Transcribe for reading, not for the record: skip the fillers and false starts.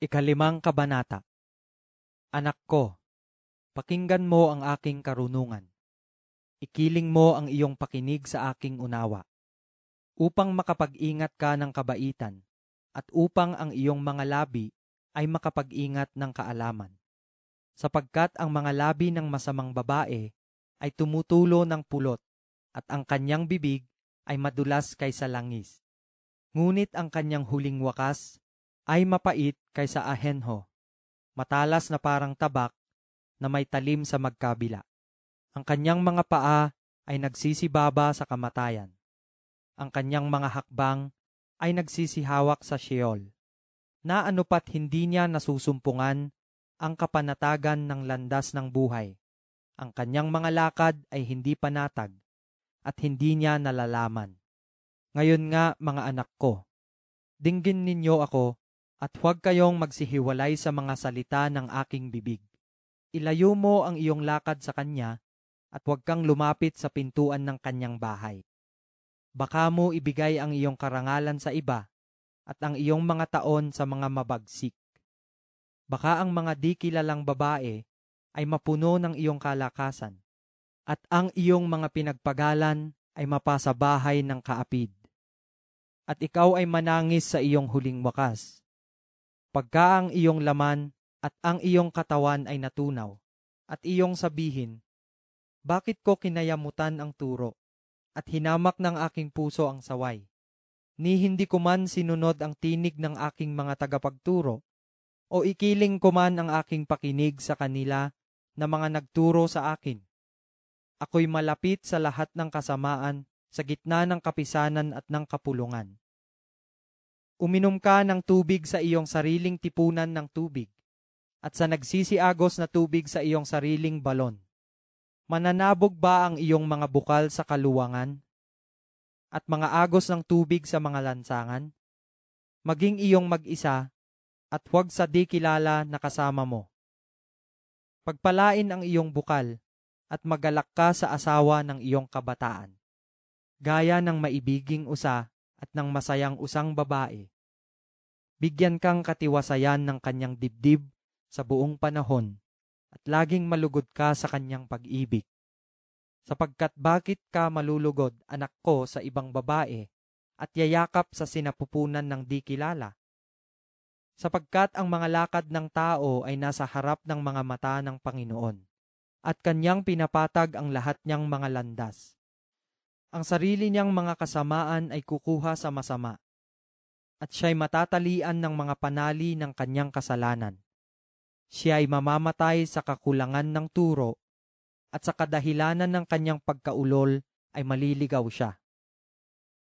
Ikalimang kabanata. Anak ko, pakinggan mo ang aking karunungan. Ikiling mo ang iyong pakinig sa aking unawa, upang makapag-ingat ka ng kabaitan, at upang ang iyong mga labi ay makapag-ingat ng kaalaman. Sapagkat ang mga labi ng masamang babae ay tumutulo ng pulot, at ang kanyang bibig ay madulas kaysa langis. Ngunit ang kanyang huling wakas ay mapait kaysa ahenho, matalas na parang tabak na may talim sa magkabila. Ang kanyang mga paa ay nagsisibaba sa kamatayan. Ang kanyang mga hakbang ay nagsisihawak sa Sheol, na anupat hindi niya nasusumpungan ang kapanatagan ng landas ng buhay. Ang kanyang mga lakad ay hindi panatag, at hindi niya nalalaman. Ngayon nga, mga anak ko, dinggin ninyo ako, at huwag kayong magsihiwalay sa mga salita ng aking bibig. Ilayo mo ang iyong lakad sa kanya, at huwag kang lumapit sa pintuan ng kanyang bahay. Baka mo ibigay ang iyong karangalan sa iba, at ang iyong mga taon sa mga mabagsik. Baka ang mga di kilalang babae ay mapuno ng iyong kalakasan, at ang iyong mga pinagpagalan ay mapasa bahay ng kaapid. At ikaw ay manangis sa iyong huling wakas, pagka ang iyong laman at ang iyong katawan ay natunaw, at iyong sabihin, bakit ko kinayamutan ang turo, at hinamak ng aking puso ang saway? Ni hindi ko man sinunod ang tinig ng aking mga tagapagturo, o ikiling ko man ang aking pakinig sa kanila na mga nagturo sa akin. Ako'y malapit sa lahat ng kasamaan, sa gitna ng kapisanan at ng kapulungan. Uminom ka ng tubig sa iyong sariling tipunan ng tubig, at sa nagsisiagos na tubig sa iyong sariling balon. Mananabog ba ang iyong mga bukal sa kaluwangan, at mga agos ng tubig sa mga lansangan? Maging iyong mag-isa, at huwag sa di kilala na kasama mo. Pagpalain ang iyong bukal, at magalak ka sa asawa ng iyong kabataan, gaya ng maibiging usa at ng masayang usang babae. Bigyan kang katiwasayan ng kanyang dibdib sa buong panahon, at laging malugod ka sa kanyang pag-ibig. Sapagkat bakit ka malulugod, anak ko, sa ibang babae, at yayakap sa sinapupunan ng di kilala? Sapagkat ang mga lakad ng tao ay nasa harap ng mga mata ng Panginoon, at kanyang pinapatag ang lahat niyang mga landas. Ang sarili niyang mga kasamaan ay kukuha sa masama, at siya'y matatalian ng mga panali ng kanyang kasalanan. Siya ay mamamatay sa kakulangan ng turo, at sa kadahilanan ng kanyang pagkaulol ay maliligaw siya.